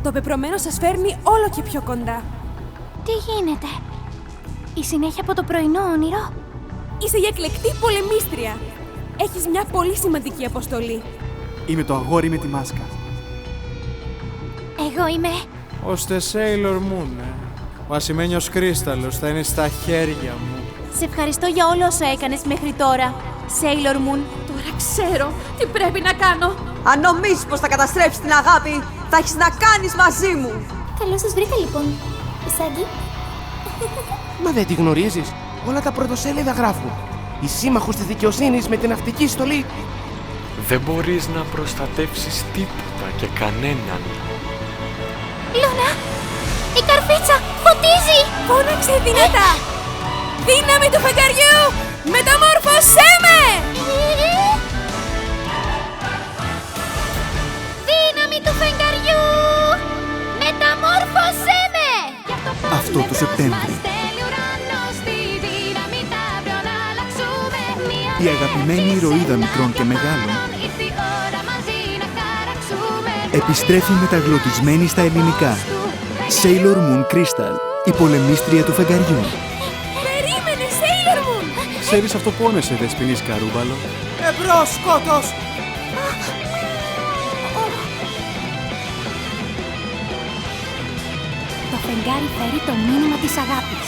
Το πεπρωμένο σας φέρνει όλο και πιο κοντά. Τι γίνεται? Η συνέχεια από το πρωινό όνειρο? Είσαι η εκλεκτή πολεμίστρια. Έχεις μια πολύ σημαντική αποστολή. Είμαι το αγόρι με τη μάσκα. Εγώ είμαι... Ώστε Sailor Moon, Ο ασημένιος κρίσταλος θα είναι στα χέρια μου. Σε ευχαριστώ για όλο όσα έκανες μέχρι τώρα, Sailor Moon. Τώρα ξέρω τι πρέπει να κάνω. Αν νομίζεις πως θα καταστρέψεις την αγάπη, θα έχεις να κάνεις μαζί μου. Καλώς σας βρήκα λοιπόν, Ισάγγι. Μα δεν τη γνωρίζεις? Όλα τα πρωτοσέλιδα γράφουν. Η σύμμαχος της δικαιοσύνης με την ναυτική στολή. Δεν μπορείς να προστατεύσεις τίποτα και κανέναν. Λούνα, η καρφίτσα φωτίζει! Φώναξε δυνατά! Δύναμη του φεγγαριού! Μεταμόρφωσέ με! Δύναμη του φεγγαριού! Μεταμόρφωσέ με! Αυτό το Σεπτέμβρη. Η αγαπημένη ηρωίδα μικρών και μεγάλων επιστρέφει μεταγλωτισμένη στα ελληνικά. Sailor Moon Crystal, η πολεμίστρια του φεγγαριού. Περίμενε, Sailor Moon! Ξέρεις αυτό που πόνεσαι, δεσποινής Καρούμπαλο? Εμπρός, σκότος! Το φεγγάρι φέρει το μήνυμα της αγάπης.